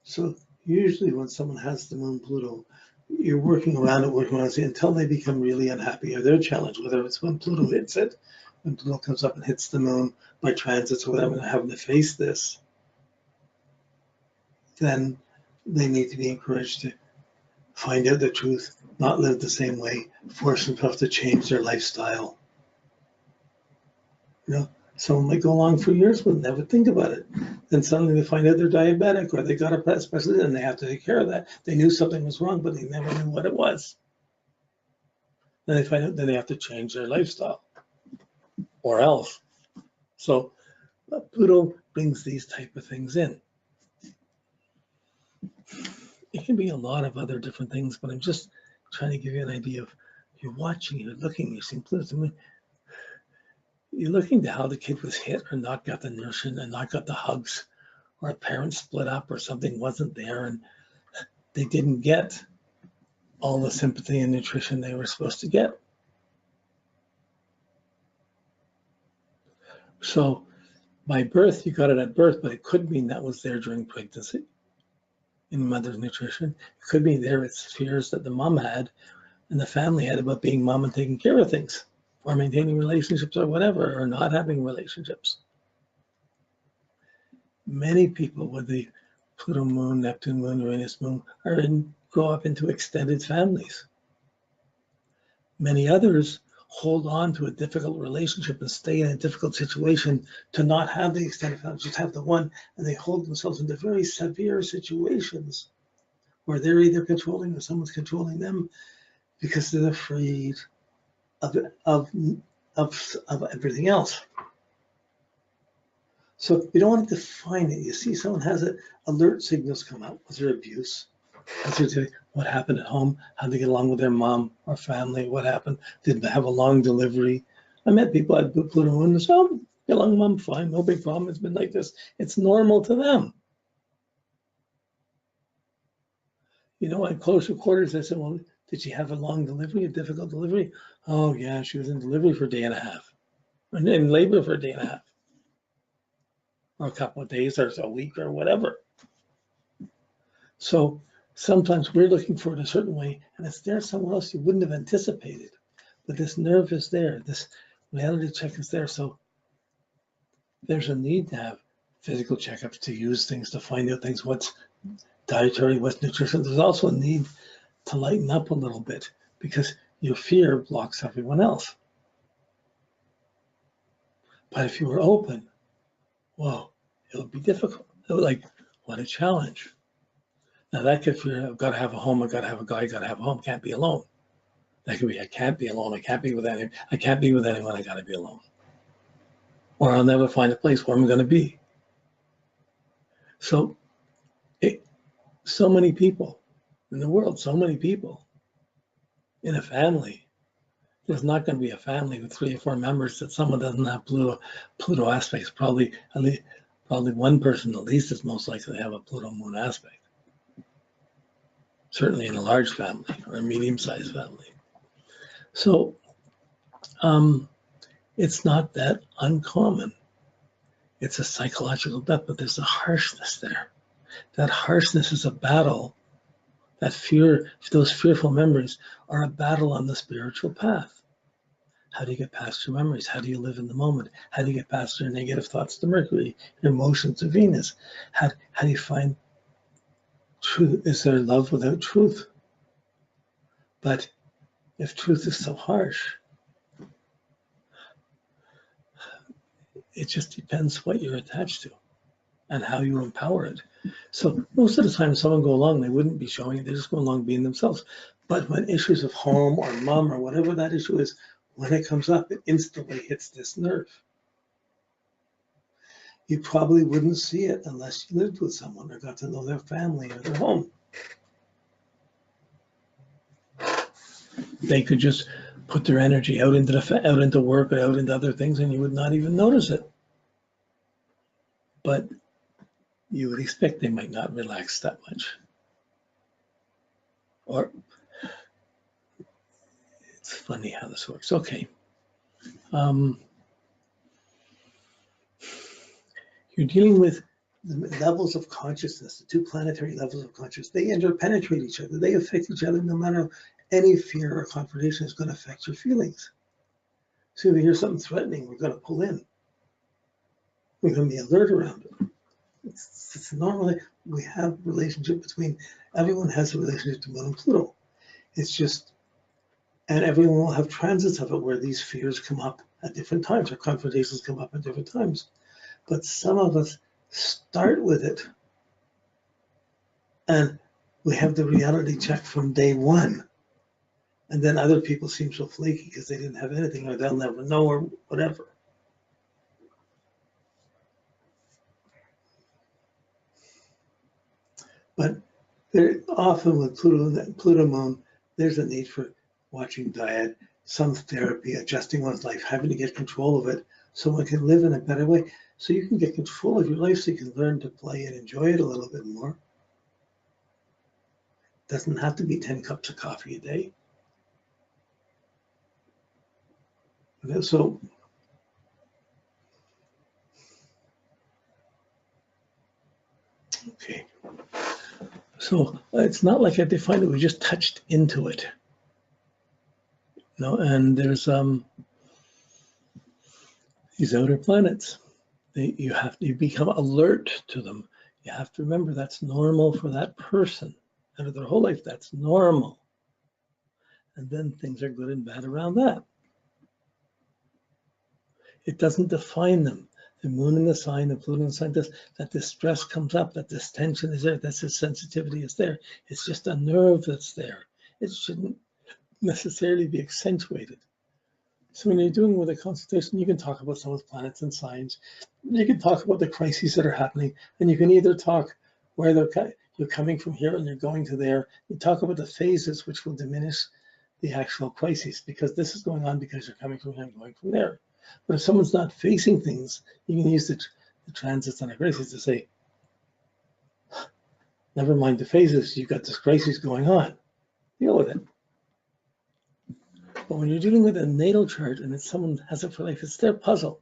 So usually when someone has the moon Pluto, you're working around it until they become really unhappy or they're challenged, whether it's when Pluto hits it, when Pluto comes up and hits the moon by transits or whatever, and having to face this, then they need to be encouraged to find out the truth, not live the same way, force themselves to change their lifestyle. You know, someone might go along for years but never think about it. Then suddenly they find out they're diabetic or they got a specialty and they have to take care of that. They knew something was wrong, but they never knew what it was. Then they find out that they have to change their lifestyle or else. So Pluto brings these type of things in. It can be a lot of other different things, but I'm just trying to give you an idea of you're watching, you're looking, you're seeing Pluto. You're looking to how the kid was hit or not got the nutrition and not got the hugs, or a parent split up or something wasn't there and they didn't get all the sympathy and nutrition they were supposed to get. So by birth, you got it at birth, but it could mean that was there during pregnancy in mother's nutrition. It could be there it's fears that the mom had and the family had about being mom and taking care of things or maintaining relationships or whatever, or not having relationships. Many people with the Pluto moon, Neptune moon, Uranus moon grow up into extended families. Many others hold on to a difficult relationship and stay in a difficult situation to not have the extended family, just have the one, and they hold themselves into very severe situations where they're either controlling or someone's controlling them because they're afraid of everything else. So you don't want to define it. You see someone has alert signals come out. Was there abuse? What happened at home? How did they get along with their mom or family? What happened? Did they have a long delivery? I met people at Pluto Moon and said, oh, get along, mom, fine, no big problem. It's been like this. It's normal to them. You know, at closer quarters, I said, well, did she have a long delivery, a difficult delivery? Oh, yeah, she was in delivery for a day and a half, and in labor for a day and a half, or a couple of days, or a week, or whatever. So sometimes we're looking for it a certain way, and it's there somewhere else you wouldn't have anticipated. But this nerve is there, this reality check is there. So there's a need to have physical checkups, to use things, to find out things, what's dietary, what's nutrition. There's also a need to lighten up a little bit because your fear blocks everyone else. But if you were open, whoa, it would be difficult. It would, like, what a challenge. Now that could fear, I've got to have a home, I've got to have a guy, I've got to have a home, can't be alone. That could be, I can't be alone, I can't be with anyone, I can't be with anyone, I got to be alone. Or I'll never find a place where I'm going to be. So, so many people in the world, so many people in a family. There's not going to be a family with 3 or 4 members that someone doesn't have Pluto aspects. Probably one person at least is most likely to have a Pluto moon aspect. Certainly in a large family or a medium-sized family. So it's not that uncommon. It's a psychological depth, but there's a harshness there. That harshness is a battle. That fear, those fearful memories are a battle on the spiritual path. How do you get past your memories? How do you live in the moment? How do you get past your negative thoughts to Mercury, your emotions to Venus? How do you find truth? Is there love without truth? But if truth is so harsh, it just depends what you're attached to and how you empower it. So most of the time someone go along, they wouldn't be showing it, they just go along being themselves. But when issues of home or mom or whatever that issue is, when it comes up, it instantly hits this nerve. You probably wouldn't see it unless you lived with someone or got to know their family or their home. They could just put their energy out into work or out into other things, and you would not even notice it. But you would expect they might not relax that much. Or it's funny how this works. Okay. You're dealing with the levels of consciousness, the two planetary levels of consciousness, they interpenetrate each other. They affect each other no matter any fear or confrontation is going to affect your feelings. So if we hear something threatening, we're going to pull in. We're going to be alert around it. It's normally, we have a relationship between, everyone has a relationship to Moon and Pluto. It's just, and everyone will have transits of it where these fears come up at different times, or confrontations come up at different times. But some of us start with it, and we have the reality check from day one. And then other people seem so flaky because they didn't have anything, or they'll never know, or whatever. But there, often with Pluto Moon, there's a need for watching diet, some therapy, adjusting one's life, having to get control of it so one can live in a better way. So you can get control of your life so you can learn to play and enjoy it a little bit more. It doesn't have to be 10 cups of coffee a day. So okay. So it's not like I defined it, we just touched into it. And there's these outer planets. You become alert to them. You have to remember that's normal for that person. And of their whole life, that's normal. And then things are good and bad around that. It doesn't define them. The Moon in the sign, the Pluto in the sign, that this stress comes up, that this tension is there, that this sensitivity is there. It's just a nerve that's there. It shouldn't necessarily be accentuated. So when you're doing with a consultation, you can talk about some of the planets and signs. You can talk about the crises that are happening, and you can either talk where you're coming from here and you're going to there. You talk about the phases, which will diminish the actual crises, because this is going on because you're coming from here and going from there. But if someone's not facing things, you can use the transits and the crises to say, never mind the phases, you've got this crisis going on. Deal with it. But when you're dealing with a natal chart and it's someone has it for life, it's their puzzle.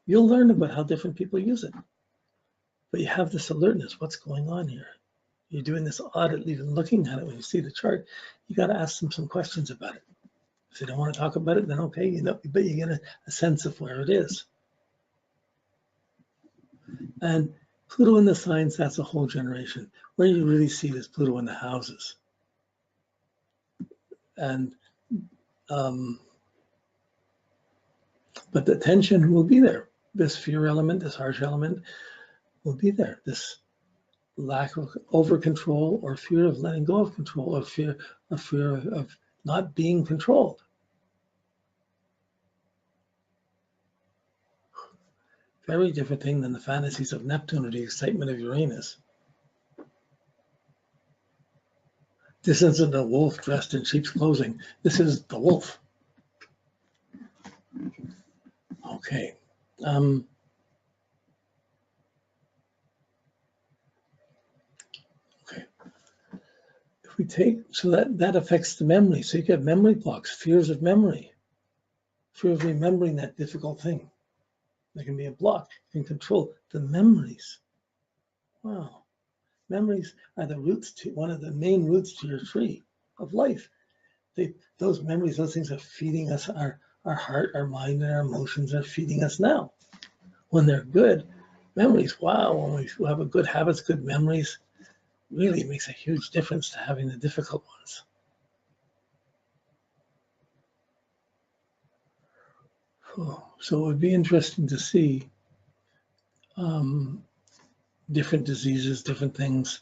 You'll learn about how different people use it. But you have this alertness, what's going on here? You're doing this audit, even looking at it when you see the chart, you got to ask them some questions about it. If they don't want to talk about it, then okay, but you get a sense of where it is. And Pluto in the signs, that's a whole generation. Where you really see this Pluto in the houses. And but the tension will be there. This fear element, this harsh element will be there. This lack of over control, or fear of letting go of control, or fear of not being controlled. Very different thing than the fantasies of Neptune or the excitement of Uranus. This isn't a wolf dressed in sheep's clothing. This is the wolf. Okay. Okay. If we take, so that affects the memory. So you get memory blocks, fears of memory, fear of remembering that difficult thing. There can be a block in control. The memories. Wow. Memories are the roots to one of the main roots to your tree of life. Those memories, those things are feeding us, our heart, our mind, and our emotions are feeding us now. When they're good memories, wow, when we have a good habits, good memories, really makes a huge difference to having the difficult ones. So it would be interesting to see different diseases, different things,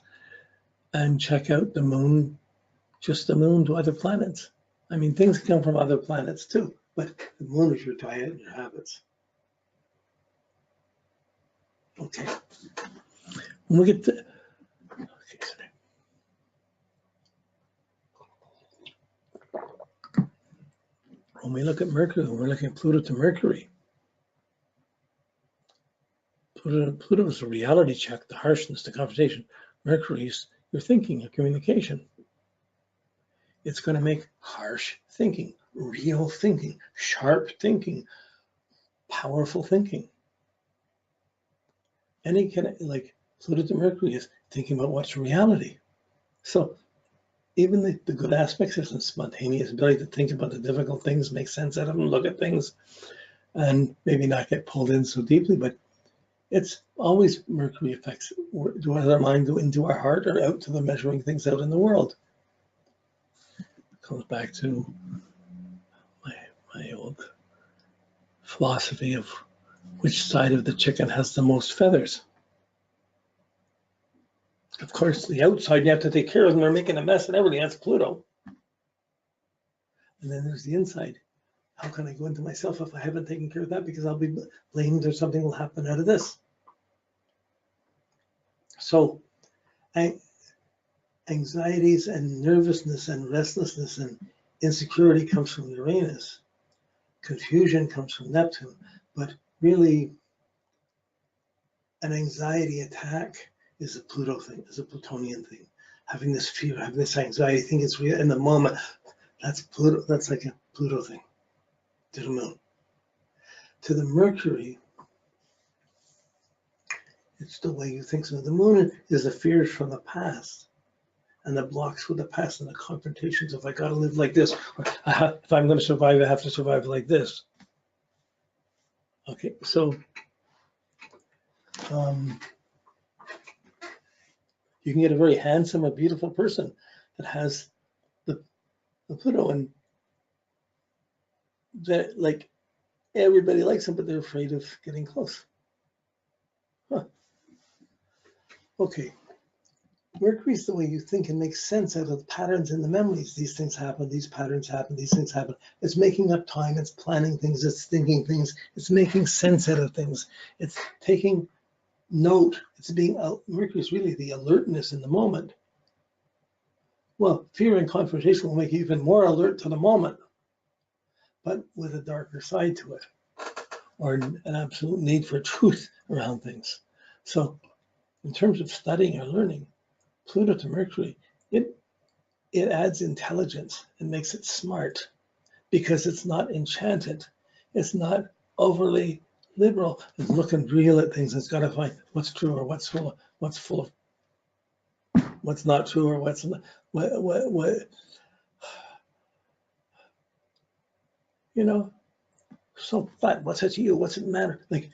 and check out the moon, just the moon to other planets. I mean, things come from other planets too, but the moon is your diet and your habits. Okay. When we get to, okay, sorry. When we look at Mercury, we're looking at Pluto to Mercury. Pluto is a reality check, the harshness, the confrontation. Mercury's your thinking, your communication. It's going to make harsh thinking, real thinking, sharp thinking, powerful thinking. any kind of, like Pluto to Mercury is thinking about what's reality. So even the good aspects is a spontaneous ability to think about the difficult things, make sense out of them, look at things, and maybe not get pulled in so deeply, but it's always Mercury effects. Does our mind go into our heart or out to the measuring things out in the world? Comes back to my old philosophy of which side of the chicken has the most feathers. Of course, the outside you have to take care of, and they're making a mess and everything. That's Pluto. And then there's the inside. How can I go into myself if I haven't taken care of that? Because I'll be blamed or something will happen out of this. So anxieties and nervousness and restlessness and insecurity comes from Uranus. Confusion comes from Neptune. But really, an anxiety attack is a Pluto thing, is a Plutonian thing. Having this fear, having this anxiety, think it's real in the moment. That's Pluto. That's like a Pluto thing. To the moon. To the Mercury, it's the way you think. So the moon is the fears from the past and the blocks from the past and the confrontations of I got to live like this, or if I'm going to survive, I have to survive like this. Okay, so you can get a very handsome or beautiful person that has the Pluto, and that like everybody likes them, but they're afraid of getting close. Huh. Okay. Mercury's the way you think and make sense out of the patterns in the memories. These things happen, these patterns happen, these things happen. It's making up time, it's planning things, it's thinking things, it's making sense out of things. It's taking note, it's being out. Mercury's really the alertness in the moment. Well, fear and confrontation will make you even more alert to the moment, but with a darker side to it, or an absolute need for truth around things. So in terms of studying or learning, Pluto to Mercury, it adds intelligence and makes it smart because it's not enchanted. It's not overly liberal. It's looking real at things. It's got to find what's true or what's full of what's not true or what's not, what you know. So what? What's it to you? What's it matter? Like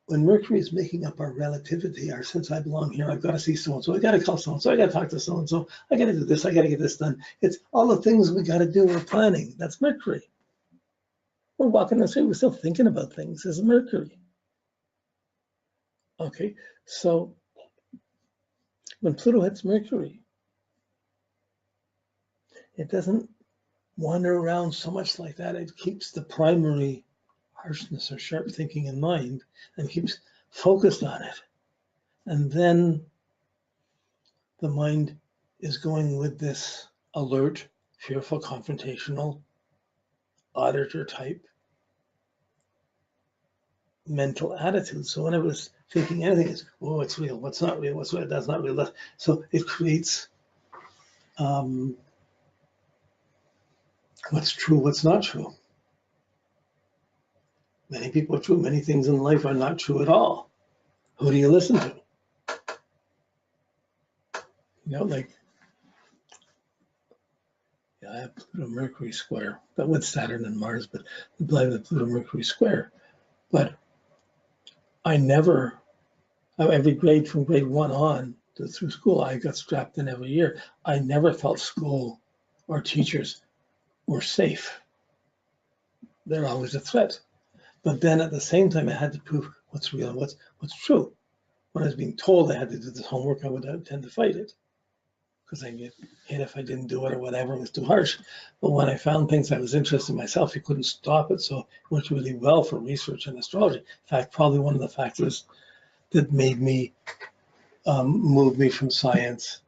when Mercury is making up our relativity, our sense I belong here, I've got to see so-and-so, I got to call so-and-so, I got to talk to so-and-so, I got to do this, I got to get this done. It's all the things we got to do, we're planning. That's Mercury. We're walking the street, we're still thinking about things. It's Mercury. Okay, so when Pluto hits Mercury, it doesn't wander around so much like that. It keeps the primary harshness or sharp thinking in mind and keeps focused on it. And then the mind is going with this alert, fearful, confrontational, auditor type mental attitude. So when I was thinking anything, it's, oh, it's real, what's not real, what's real, that's not real. So it creates what's true, what's not true. Many people are true. Many things in life are not true at all. Who do you listen to? You know, like, yeah, I have Pluto Mercury square, but with Saturn and Mars, but the Pluto Mercury square. But I never, every grade from grade 1 on through school, I got strapped in every year. I never felt school or teachers were safe. They're always a threat. But then at the same time, I had to prove what's real and what's true. When I was being told I had to do this homework, I would tend to fight it because I get hit if I didn't do it or whatever. It was too harsh. But when I found things I was interested in myself, you couldn't stop it. So it worked really well for research and astrology. In fact, probably one of the factors that made me move me from science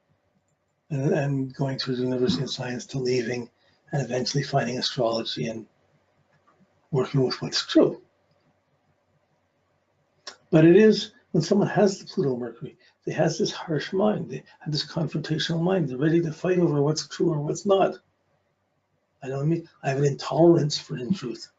and going through the University of Science to leaving and eventually finding astrology and working with what's true. But it is when someone has the Pluto Mercury, they has this harsh mind, they have this confrontational mind, they're ready to fight over what's true or what's not. I know what I mean. I have an intolerance for untruth.